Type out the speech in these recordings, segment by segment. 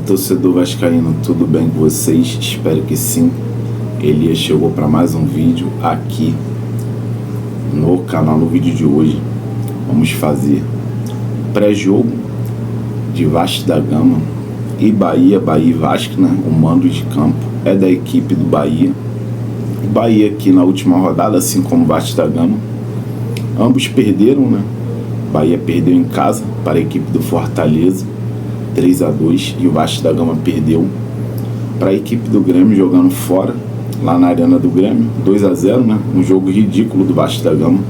torcedor vascaíno, tudo bem com vocês? Espero que sim. Elias chegou para mais um vídeo aqui no canal. No vídeo de hoje vamos fazer pré-jogo de Vasco da Gama e Bahia e Vasco, né? O mando de campo é da equipe do Bahia. O Bahia aqui na última rodada, assim como o Vasco da Gama, ambos perderam, né? Bahia perdeu em casa para a equipe do Fortaleza 3-2 e o Vasco da Gama perdeu para a equipe do Grêmio jogando fora, lá na Arena do Grêmio, 2-0, né? Um jogo ridículo do Vasco da Gama,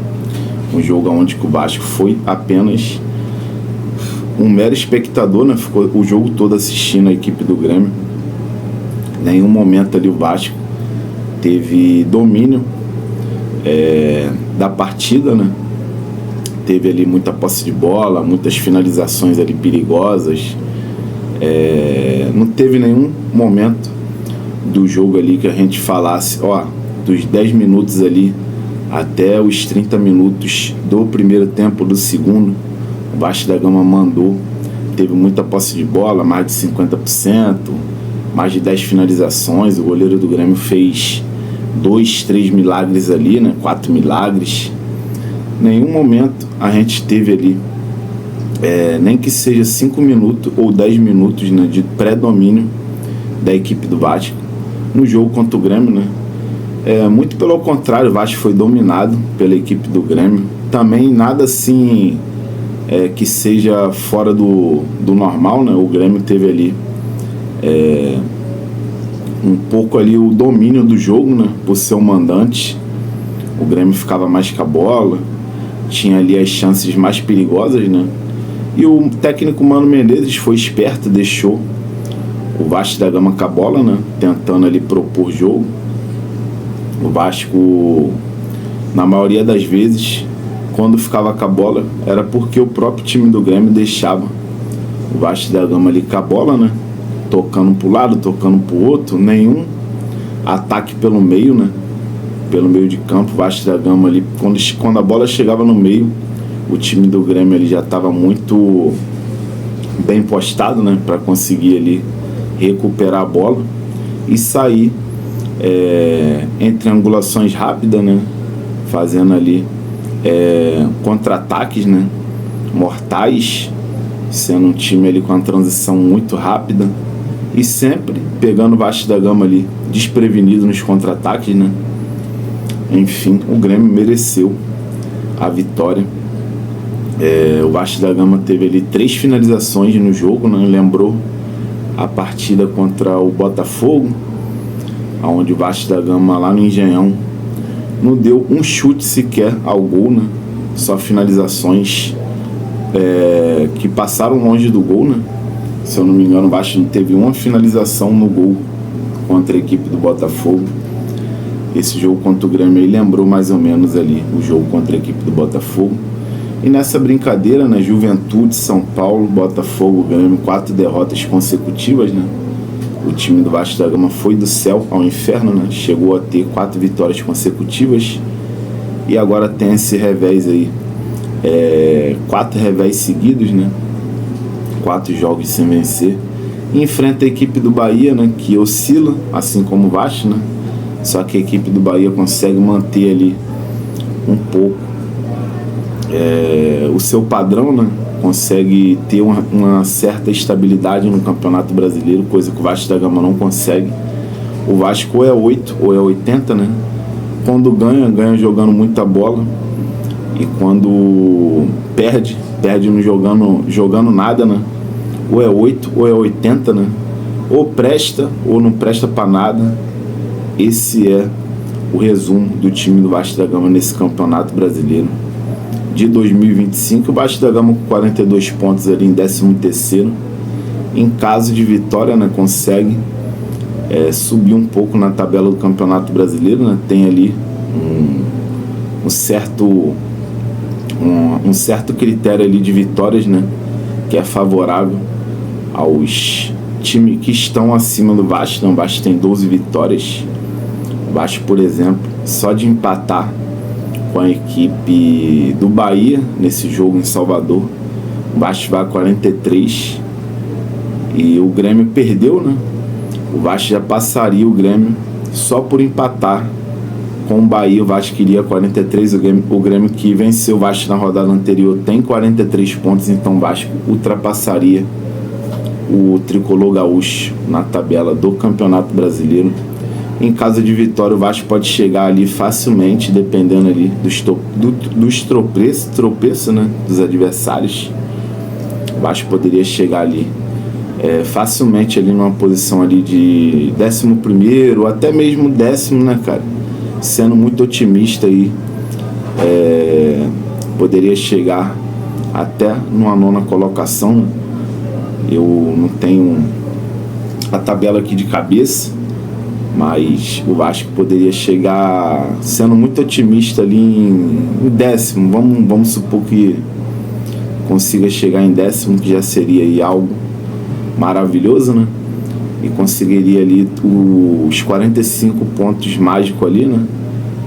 um jogo onde o Vasco foi apenas um mero espectador, né? Ficou o jogo todo assistindo a equipe do Grêmio. Em nenhum momento ali o Vasco teve domínio da partida, né? Teve ali muita posse de bola, muitas finalizações ali perigosas. Não teve nenhum momento do jogo ali que a gente falasse, dos 10 minutos ali até os 30 minutos do primeiro tempo, do segundo, o Vasco da Gama mandou, teve muita posse de bola, mais de 50%, mais de 10 finalizações. O goleiro do Grêmio fez 2, 3 milagres ali, né? 4 milagres. Nenhum momento a gente teve ali, nem que seja 5 minutos ou 10 minutos, né, de pré-domínio da equipe do Vasco no jogo contra o Grêmio, né? Muito pelo contrário, o Vasco foi dominado pela equipe do Grêmio. Também nada assim que seja fora do normal, né? O Grêmio teve ali um pouco ali o domínio do jogo, né? Por ser o mandante, o Grêmio ficava mais com a bola, tinha ali as chances mais perigosas, né? E o técnico Mano Menezes foi esperto, deixou o Vasco da Gama com a bola, né? Tentando ali propor jogo. O Vasco, na maioria das vezes, quando ficava com a bola, era porque o próprio time do Grêmio deixava o Vasco da Gama ali com a bola, né? Tocando para o lado, tocando para o outro, nenhum ataque pelo meio, né? Pelo meio de campo. O Vasco da Gama ali, quando a bola chegava no meio, o time do Grêmio ali já estava muito bem postado, né? Para conseguir ali recuperar a bola e sair em triangulações rápidas, né? Fazendo ali contra-ataques, né? Mortais, sendo um time ali com uma transição muito rápida e sempre pegando o Vasco da Gama ali desprevenido nos contra-ataques, né? Enfim, o Grêmio mereceu a vitória. O Vasco da Gama teve ali 3 finalizações no jogo, né? Lembrou a partida contra o Botafogo, onde o Vasco da Gama lá no Engenhão não deu um chute sequer ao gol, né? Só finalizações que passaram longe do gol, né? Se eu não me engano, o Vasco não teve uma finalização no gol contra a equipe do Botafogo. Esse jogo contra o Grêmio aí lembrou mais ou menos ali o jogo contra a equipe do Botafogo. E nessa brincadeira, né, Juventude, São Paulo, Botafogo, Grêmio, 4 derrotas consecutivas, né? O time do Vasco da Gama foi do céu ao inferno, né? Chegou a ter 4 vitórias consecutivas e agora tem esse revés aí, 4 revés seguidos, né? 4 jogos sem vencer. E enfrenta a equipe do Bahia, né, que oscila, assim como o Vasco, né? Só que a equipe do Bahia consegue manter ali um pouco o seu padrão, né? Consegue ter uma certa estabilidade no Campeonato Brasileiro, coisa que o Vasco da Gama não consegue. O Vasco ou é 8 ou é 80, né? Quando ganha jogando muita bola, e quando perde não jogando nada, né? Ou é 8 ou é 80, né? Ou presta ou não presta para nada. Esse é o resumo do time do Vasco da Gama nesse Campeonato Brasileiro de 2025. O Vasco da Gama com 42 pontos ali em 13º. Em caso de vitória, né, consegue subir um pouco na tabela do Campeonato Brasileiro, né? Tem ali um certo critério ali de vitórias, né, que é favorável aos times que estão acima do Vasco. Então, o Vasco tem 12 vitórias. O Vasco, por exemplo, só de empatar com a equipe do Bahia nesse jogo em Salvador, o Vasco vai a 43 E o Grêmio perdeu, né? O Vasco já passaria o Grêmio só por empatar com o Bahia. O Vasco queria 43, o Grêmio que venceu o Vasco na rodada anterior tem 43 pontos, então o Vasco ultrapassaria o tricolor gaúcho na tabela do Campeonato Brasileiro. Em caso de vitória, o Vasco pode chegar ali facilmente, dependendo ali dos tropeços, né, dos adversários. O Vasco poderia chegar ali facilmente ali numa posição ali de 11º, ou até mesmo 10º, né, cara? Sendo muito otimista aí, poderia chegar até numa 9ª colocação, né? Eu não tenho a tabela aqui de cabeça, mas o Vasco poderia chegar, sendo muito otimista, ali em 10º. Vamos supor que consiga chegar em 10º, que já seria aí algo maravilhoso, né? E conseguiria ali os 45 pontos mágicos ali, né?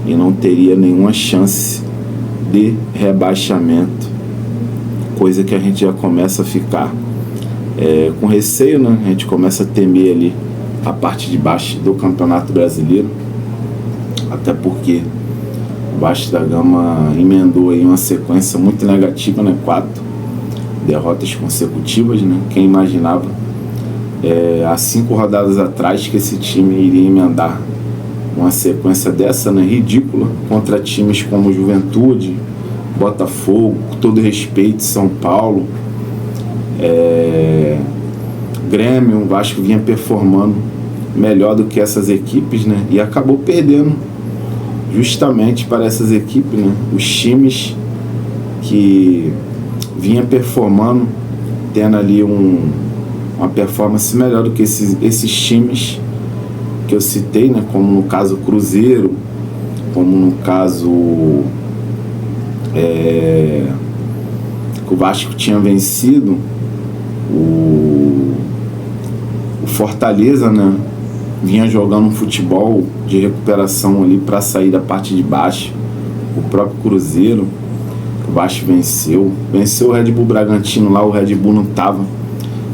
E não teria nenhuma chance de rebaixamento, coisa que a gente já começa a ficar com receio, né? A gente começa a temer ali a parte de baixo do Campeonato Brasileiro, até porque o Vasco da Gama emendou aí uma sequência muito negativa, né? 4 derrotas consecutivas, né? Quem imaginava há 5 rodadas atrás que esse time iria emendar uma sequência dessa, né? Ridícula, contra times como Juventude, Botafogo, com todo respeito, São Paulo, Grêmio. O Vasco vinha performando melhor do que essas equipes, né? E acabou perdendo justamente para essas equipes, né? Os times que vinha performando, tendo ali uma performance melhor do que esses times que eu citei, né? Como no caso Cruzeiro, como no caso que o Vasco tinha vencido o Fortaleza, né? Vinha jogando um futebol de recuperação ali para sair da parte de baixo. O próprio Cruzeiro, o Vasco venceu o Red Bull Bragantino lá. O Red Bull não estava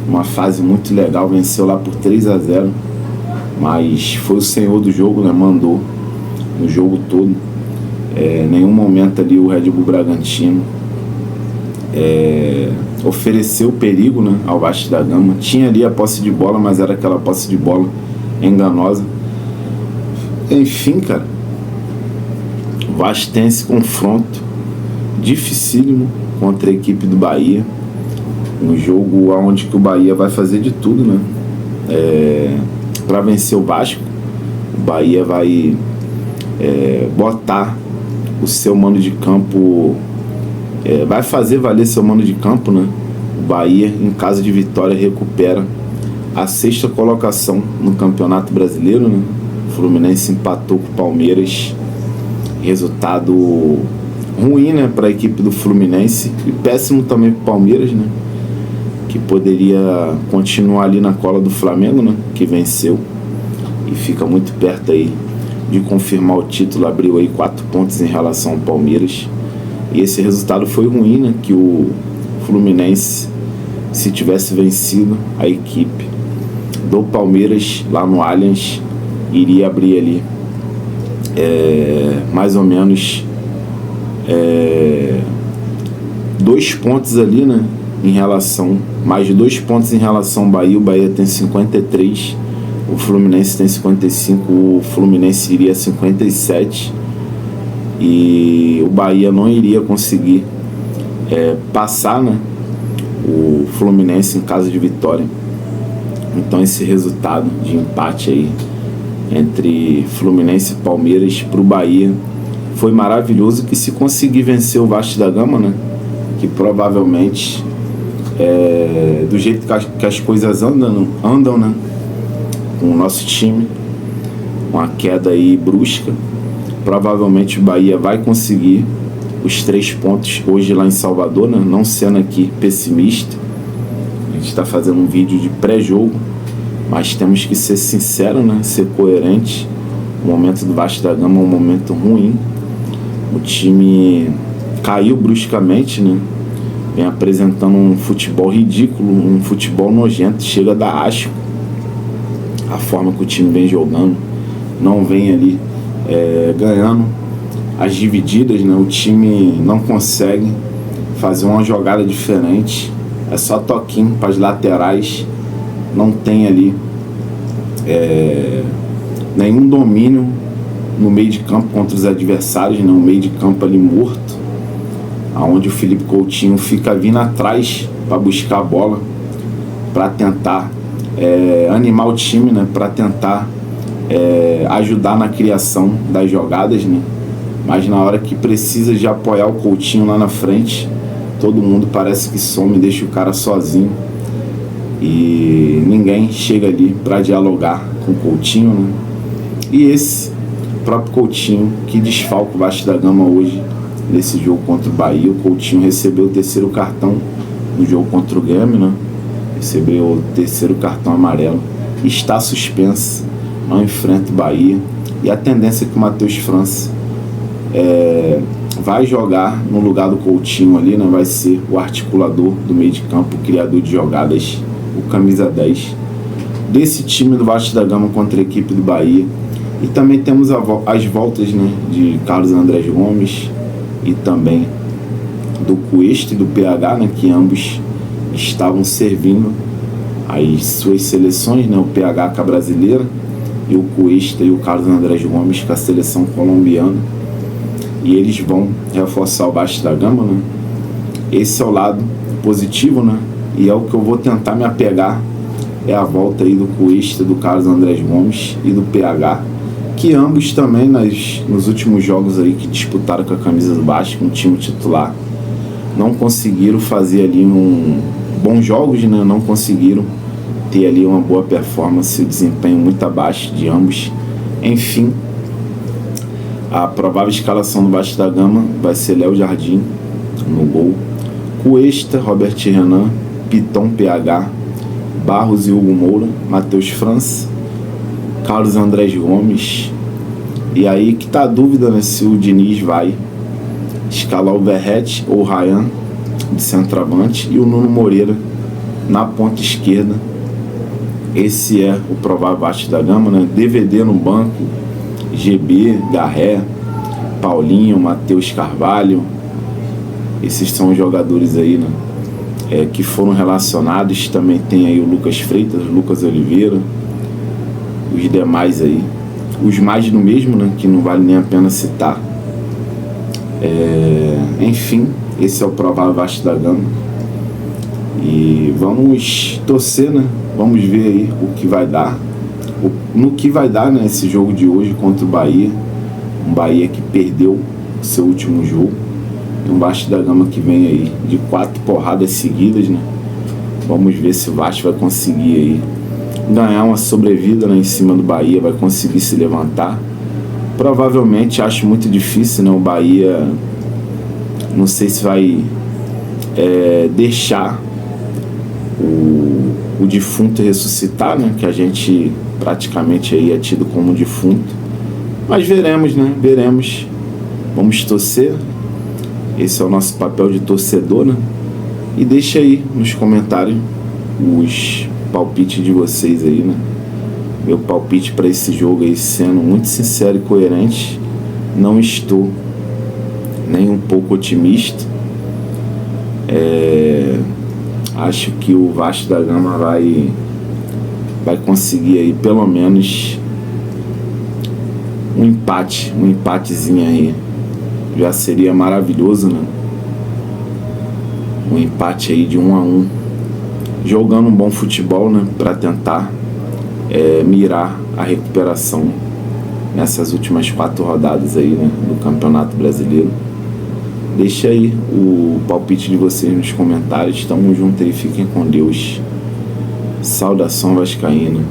numa fase muito legal, venceu lá por 3-0, mas foi o senhor do jogo, né? Mandou no jogo todo. Nenhum momento ali o Red Bull Bragantino ofereceu perigo, né, ao Vasco da Gama. Tinha ali a posse de bola, mas era aquela posse de bola enganosa. Enfim, cara, o Vasco tem esse confronto dificílimo contra a equipe do Bahia, um jogo onde que o Bahia vai fazer de tudo, né, para vencer o Vasco. O Bahia vai botar o seu mando de campo, vai fazer valer seu mando de campo, né? O Bahia, em caso de vitória, recupera a 6ª colocação no Campeonato Brasileiro, né? O Fluminense empatou com o Palmeiras, resultado ruim, né, para a equipe do Fluminense, e péssimo também para o Palmeiras, né, que poderia continuar ali na cola do Flamengo, né, que venceu e fica muito perto aí de confirmar o título. Abriu aí 4 pontos em relação ao Palmeiras. E esse resultado foi ruim, né? Que o Fluminense, se tivesse vencido a equipe do Palmeiras lá no Allianz, iria abrir ali mais ou menos 2 pontos ali, né? Em relação, mais de 2 pontos em relação ao Bahia. O Bahia tem 53, o Fluminense tem 55, o Fluminense iria a 57, e o Bahia não iria conseguir passar, né, o Fluminense em caso de vitória. Então esse resultado de empate aí entre Fluminense e Palmeiras para o Bahia foi maravilhoso, que se conseguir vencer o Vasco da Gama, né, que provavelmente do jeito que as coisas andam, né, com o nosso time, uma queda aí brusca, provavelmente o Bahia vai conseguir os 3 pontos hoje lá em Salvador, né? Não sendo aqui pessimista, a gente está fazendo um vídeo de pré-jogo, mas temos que ser sinceros, né? Ser coerente. O momento do Vasco da Gama é um momento ruim, o time caiu bruscamente, né? vem apresentando um futebol ridículo, um futebol nojento, chega a dar asco a forma que o time vem jogando, não vem ali ganhando as divididas, né? O time não consegue fazer uma jogada diferente, é só toquinho para as laterais, não tem ali nenhum domínio no meio de campo contra os adversários, né? Um meio de campo ali morto, aonde o Felipe Coutinho fica vindo atrás para buscar a bola, para tentar animar o time, né? Para tentar ajudar na criação das jogadas, né? Mas na hora que precisa de apoiar o Coutinho lá na frente, todo mundo parece que some, deixa o cara sozinho e ninguém chega ali para dialogar com o Coutinho, né? E esse próprio Coutinho que desfalca o Vasco da Gama hoje nesse jogo contra o Bahia. O Coutinho recebeu o terceiro cartão no jogo contra o Grêmio, né? Recebeu o terceiro cartão amarelo, está suspenso, não enfrenta o Bahia, e a tendência é que o Matheus França vai jogar no lugar do Coutinho ali, né? Vai ser o articulador do meio de campo, o criador de jogadas, o camisa 10 desse time do Vasco da Gama contra a equipe do Bahia. E também temos as voltas, né, de Carlos Andrés Gomes e também do Cuesta e do PH, né, que ambos estavam servindo as suas seleções, né, o PH com a brasileira e o Cuesta e o Carlos Andrés Gomes com a seleção colombiana. E eles vão reforçar o Vasco da Gama, né? Esse é o lado positivo, né? E é o que eu vou tentar me apegar, é a volta aí do Cuesta, do Carlos Andrés Gomes e do PH, que ambos também nos últimos jogos aí que disputaram com a camisa do Vasco, um time titular, não conseguiram fazer ali bons jogos, né? Não conseguiram ter ali uma boa performance, o desempenho muito abaixo de ambos. Enfim, a provável escalação do Vasco da Gama vai ser Léo Jardim no gol, Cuesta, Robert Renan, Piton, PH, Barros e Hugo Moura, Matheus França, Carlos Andrés Gomes. E aí que tá a dúvida, né, se o Diniz vai escalar o Verratti ou o Ryan de centroavante e o Nuno Moreira na ponta esquerda. Esse é o provável Vasco da Gama, né? DVD no banco, GB, Garré, Paulinho, Matheus Carvalho. Esses são os jogadores aí, né, que foram relacionados. Também tem aí o Lucas Freitas, o Lucas Oliveira, os demais aí, os mais do mesmo, né, que não vale nem a pena citar. Enfim, esse é o provável Vasco da Gama e vamos torcer, né? Vamos ver aí o que vai dar, no que vai dar, né, esse jogo de hoje contra o Bahia, um Bahia que perdeu o seu último jogo, e um Vasco da Gama que vem aí de 4 porradas seguidas, né? Vamos ver se o Vasco vai conseguir aí ganhar uma sobrevida, né, em cima do Bahia, vai conseguir se levantar. Provavelmente, acho muito difícil, né, o Bahia, não sei se vai deixar o defunto ressuscitar, né, que a gente praticamente aí é tido como defunto, mas veremos, né, veremos, vamos torcer, esse é o nosso papel de torcedor, né, e deixa aí nos comentários os palpites de vocês aí, né, meu palpite para esse jogo aí, sendo muito sincero e coerente, não estou nem um pouco otimista. Acho que o Vasco da Gama vai conseguir aí pelo menos um empatezinho aí, já seria maravilhoso, né? Um empate aí de 1-1, jogando um bom futebol, né, para tentar mirar a recuperação nessas últimas 4 rodadas aí, né, do Campeonato Brasileiro. Deixa aí o palpite de vocês nos comentários. Tamo junto aí, fiquem com Deus. Saudação vascaína.